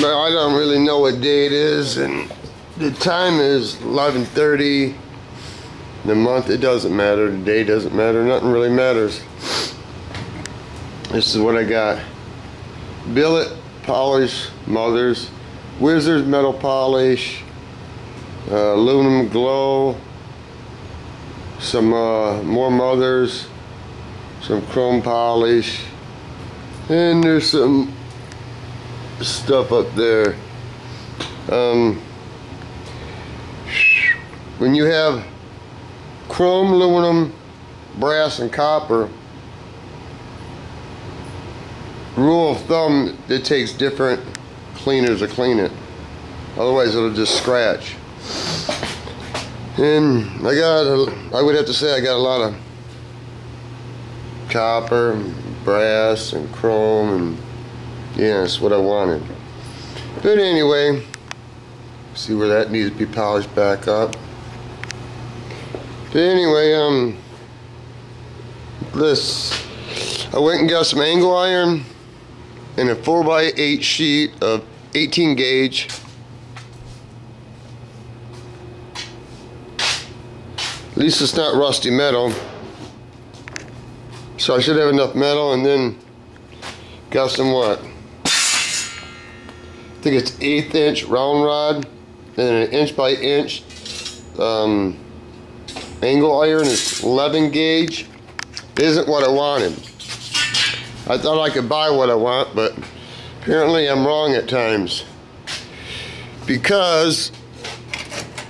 I don't really know what day it is, and the time is 11:30. The month, it doesn't matter. The day doesn't matter. Nothing really matters. This is what I got. Billet polish, Mothers, Wizards metal polish, aluminum glow, some more Mothers, some chrome polish, and there's some stuff up there. When you have chrome, aluminum, brass, and copper, rule of thumb, it takes different cleaners to clean it. Otherwise it'll just scratch. And I would have to say I got a lot of copper, and brass, and chrome, and yeah, that's what I wanted. But anyway, see where that needs to be polished back up. But anyway, I went and got some angle iron and a 4x8 sheet of 18 gauge. At least it's not rusty metal. So I should have enough metal, and then got some what? I think it's 1/8 inch round rod and an 1 by 1 inch angle iron is 11 gauge. It isn't what I wanted. I thought I could buy what I want, but apparently I'm wrong at times. Because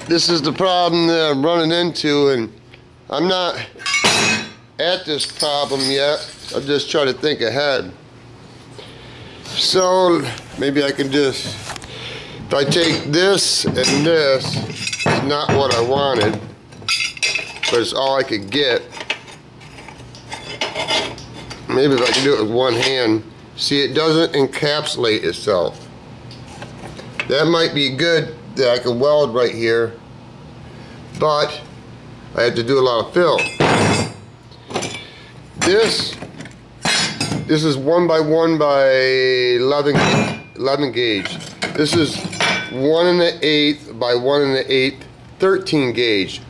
this is the problem that I'm running into, and I'm not at this problem yet. I'm just trying to think ahead. So maybe I can just, if I take this and this, it's not what I wanted, but it's all I could get. Maybe if I can do it with one hand. See, it doesn't encapsulate itself. That might be good that I can weld right here, but I have to do a lot of fill. This is 1 by 1 by 11 gauge. This is 1 1/8 by 1 1/8, 13 gauge.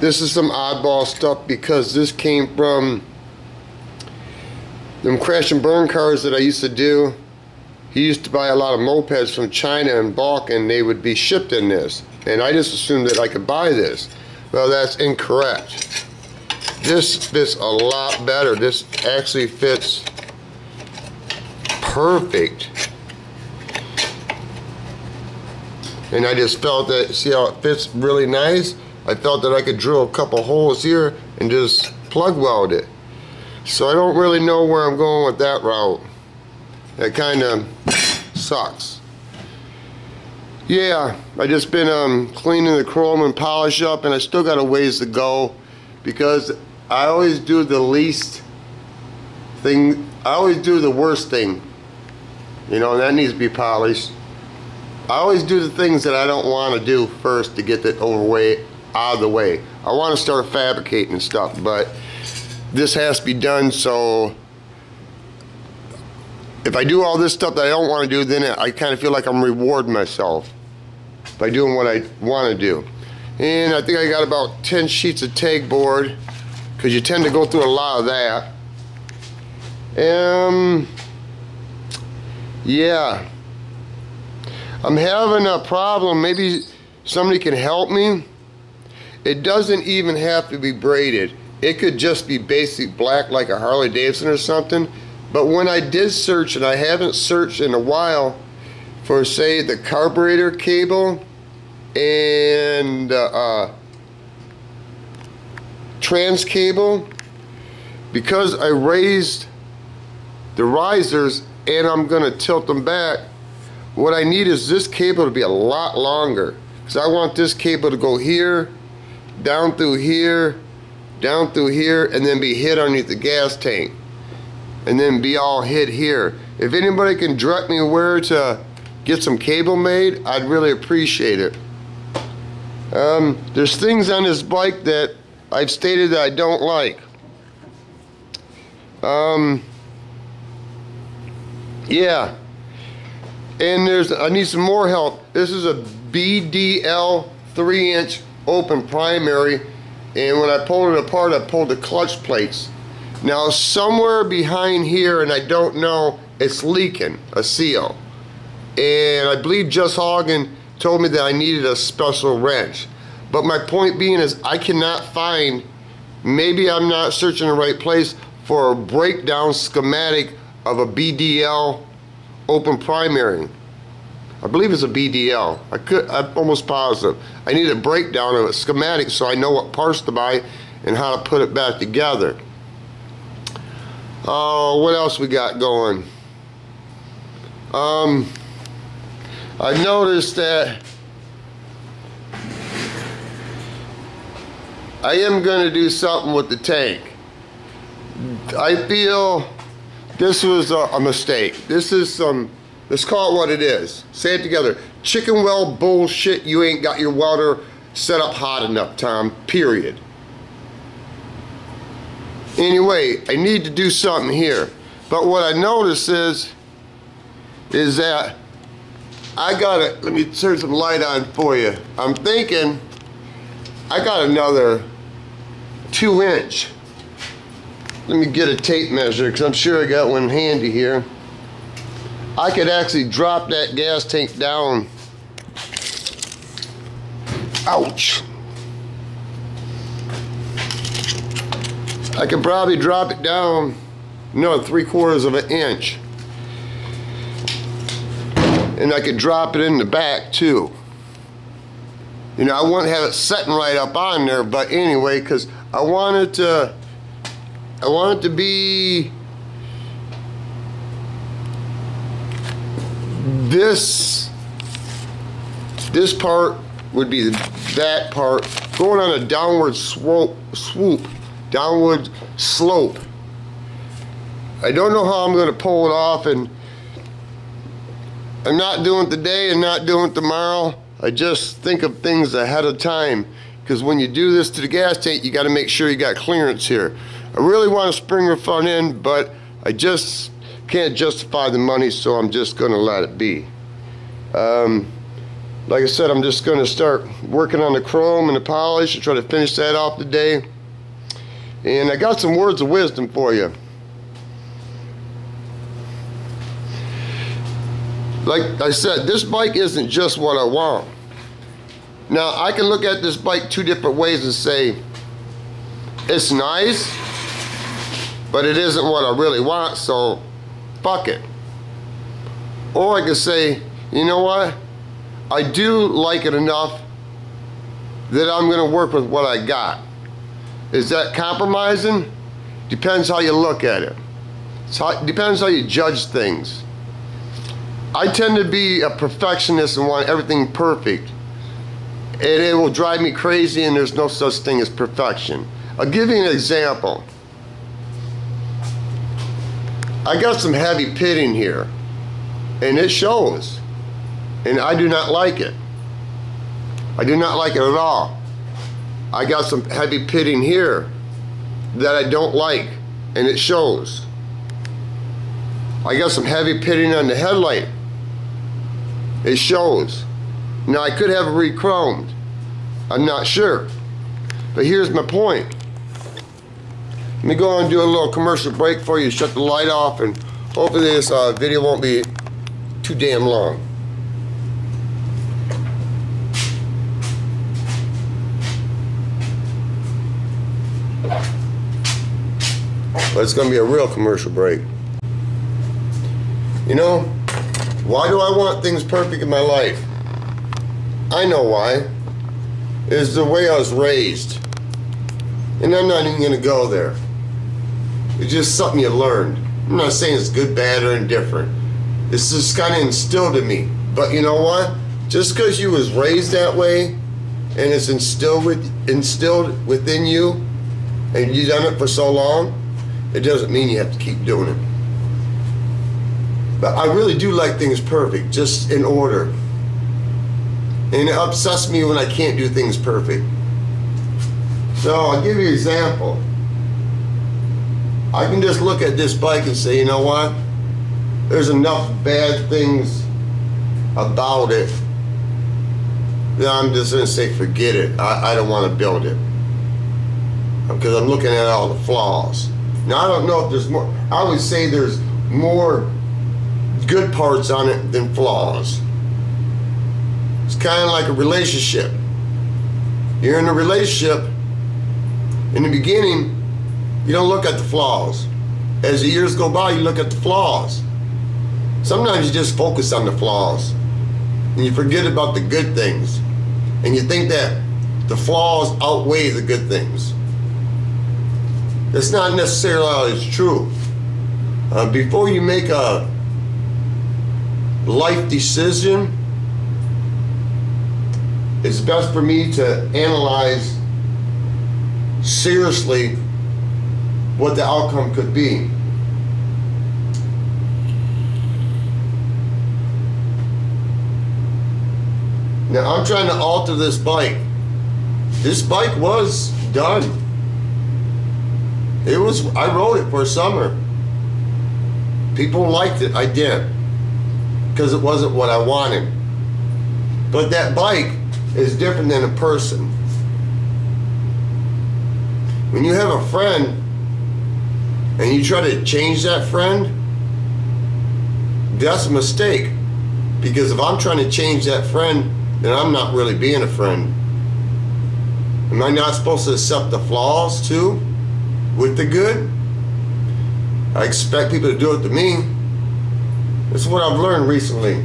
This is some oddball stuff because this came from them crash and burn cars that I used to do. He used to buy a lot of mopeds from China in bulk, and they would be shipped in this. And I just assumed that I could buy this. Well, that's incorrect. This fits a lot better. This actually fits perfect. And I just felt that, see how it fits really nice? I felt that I could drill a couple holes here and just plug weld it. So I don't really know where I'm going with that route. That kind of sucks. Yeah, I just been cleaning the chrome and polish up, and I still got a ways to go because I always do the least thing. I always do the worst thing. You know, and that needs to be polished. I always do the things that I don't want to do first to get that out of the way. I want to start fabricating and stuff, but this has to be done. So if I do all this stuff that I don't want to do, then I kind of feel like I'm rewarding myself by doing what I want to do. And I think I got about 10 sheets of tag board, because you tend to go through a lot of that. Yeah, I'm having a problem. Maybe somebody can help me. It doesn't even have to be braided. It could just be basic black like a Harley Davidson or something. But when I did search, and I haven't searched in a while for, say, the carburetor cable and trans cable, because I raised the risers and I'm gonna tilt them back, what I need is this cable to be a lot longer, because I want this cable to go here, down through here, down through here, and then be hit underneath the gas tank, and then be all hit here. If anybody can direct me where to get some cable made, I'd really appreciate it. There's things on this bike that I've stated that I don't like. Yeah, And I need some more help. This is a BDL 3-inch open primary, and when I pulled it apart, I pulled the clutch plates. Now somewhere behind here, and I don't know, it's leaking a seal. And I believe Just Hagen told me that I needed a special wrench. But my point being is I cannot find, maybe I'm not searching the right place, for a breakdown schematic of a BDL open primary. I believe it's a BDL. I'm almost positive. I need a breakdown of a schematic so I know what parts to buy and how to put it back together. Oh, what else we got going? I've noticed that I am going to do something with the tank. I feel this was a mistake. This is some, let's call it what it is. Say it together. Chicken well bullshit. You ain't got your welder set up hot enough, Tom, period. Anyway, I need to do something here. But what I notice is that I gotta, let me turn some light on for you. I'm thinking I got another 2-inch. Let me get a tape measure because I'm sure I got one handy here. I could actually drop that gas tank down. Ouch. I could probably drop it down another 3/4 of an inch. And I could drop it in the back too. You know, I wouldn't have it sitting right up on there, but anyway, because I want it to be this part would be that part going on a downward downward slope. I don't know how I'm going to pull it off, and I'm not doing it today and not doing it tomorrow. I just think of things ahead of time, because when you do this to the gas tank, you got to make sure you got clearance here. I really want a Springer front end, but I just can't justify the money, so I'm just going to let it be. Like I said, I'm just going to start working on the chrome and the polish and try to finish that off today. And I got some words of wisdom for you. Like I said, this bike isn't just what I want. Now, I can look at this bike 2 different ways and say, it's nice, but it isn't what I really want, so fuck it. Or I can say, you know what? I do like it enough that I'm going to work with what I got. Is that compromising? Depends how you look at it. Depends how you judge things. I tend to be a perfectionist and want everything perfect. And it will drive me crazy, and there's no such thing as perfection. I'll give you an example. I got some heavy pitting here, and it shows. And I do not like it. I do not like it at all. I got some heavy pitting here that I don't like, and it shows. I got some heavy pitting on the headlight. It shows. Now I could have it re-chromed. I'm not sure. But here's my point. Let me go and do a little commercial break for you, shut the light off, and hopefully this video won't be too damn long. But it's going to be a real commercial break. You know, why do I want things perfect in my life? I know why. It's the way I was raised. And I'm not even going to go there. It's just something you learned. I'm not saying it's good, bad, or indifferent. It's just kind of instilled in me. But you know what? Just because you was raised that way, and it's instilled within you, and you've done it for so long, it doesn't mean you have to keep doing it. But I really do like things perfect, just in order. And it upsets me when I can't do things perfect. So I'll give you an example. I can just look at this bike and say, you know what? There's enough bad things about it, then I'm just gonna say forget it. I don't want to build it because I'm looking at all the flaws. Now I don't know if there's more. I would say there's more good parts on it than flaws. It's kind of like a relationship. You're in a relationship. In the beginning, you don't look at the flaws. As the years go by, you look at the flaws. Sometimes you just focus on the flaws and you forget about the good things. And you think that the flaws outweigh the good things. That's not necessarily always true. Before you make a life decision, it's best for me to analyze seriously what the outcome could be. Now I'm trying to alter this bike. This bike was done. I rode it for a summer. People liked it, I did. Because it wasn't what I wanted. But that bike is different than a person. When you have a friend and you try to change that friend, that's a mistake. Because if I'm trying to change that friend, then I'm not really being a friend. Am I not supposed to accept the flaws too, with the good? I expect people to do it to me. That's what I've learned recently.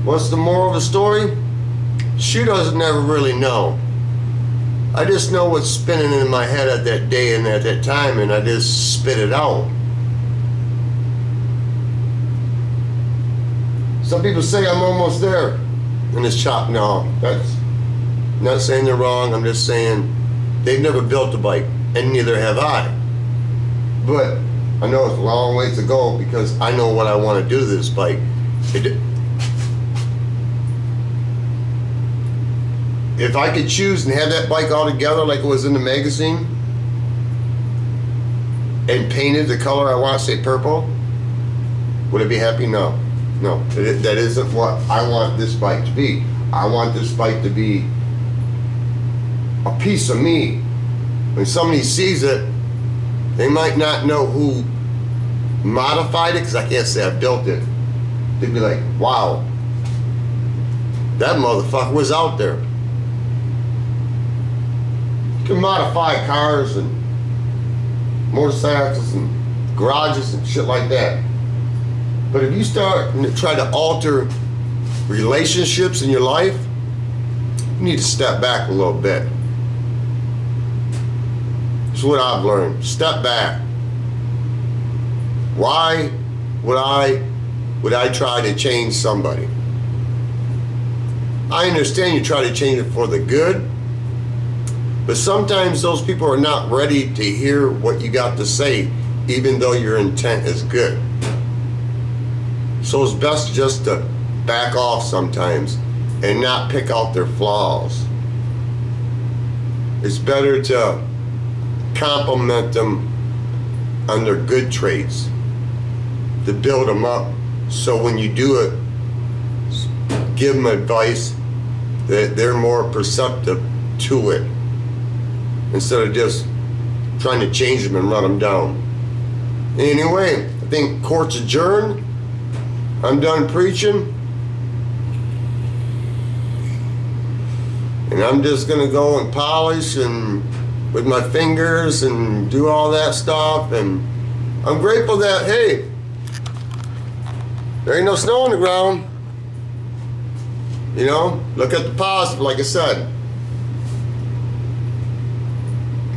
What's the moral of the story? She doesn't ever really know. I just know what's spinning in my head at that day and at that time, and I just spit it out. Some people say I'm almost there in this chop. No, that's not saying they're wrong. I'm just saying they've never built a bike, and neither have I. But I know it's a long ways to go because I know what I want to do to this bike. If I could choose and have that bike all together like it was in the magazine and painted the color I want, say purple, would I be happy? No. No, that isn't what I want this bike to be. I want this bike to be a piece of me. When somebody sees it, they might not know who modified it, because I can't say I built it. They'd be like, wow, that motherfucker was out there. You can modify cars and motorcycles and garages and shit like that. But if you start to try to alter relationships in your life, you need to step back a little bit. That's what I've learned. Step back. Why would I try to change somebody? I understand you try to change it for the good, but sometimes those people are not ready to hear what you got to say, even though your intent is good. So it's best just to back off sometimes and not pick out their flaws. It's better to compliment them on their good traits, to build them up, so when you do it, give them advice that they're more perceptive to it, instead of just trying to change them and run them down. Anyway, I think court's adjourned. I'm done preaching, and I'm just gonna go and polish and with my fingers and do all that stuff. And I'm grateful that, hey, there ain't no snow on the ground. You know, look at the positive, like I said.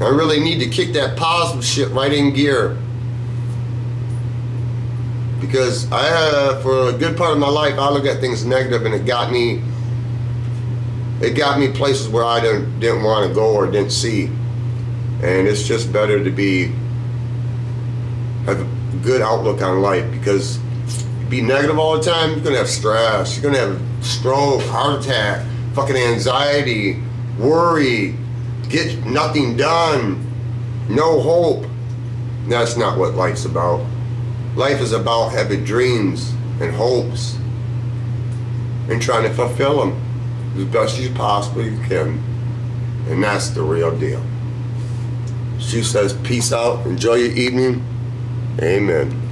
I really need to kick that positive shit right in gear. Because for a good part of my life, I look at things negative, and it got me places where I didn't want to go or didn't see. And it's just better to have a good outlook on life, because be negative all the time, you're gonna have stress, you're gonna have stroke, heart attack, fucking anxiety, worry, get nothing done, no hope. That's not what life's about. Life is about having dreams and hopes and trying to fulfill them as best you possibly can. And that's the real deal. She says, peace out, enjoy your evening. Amen.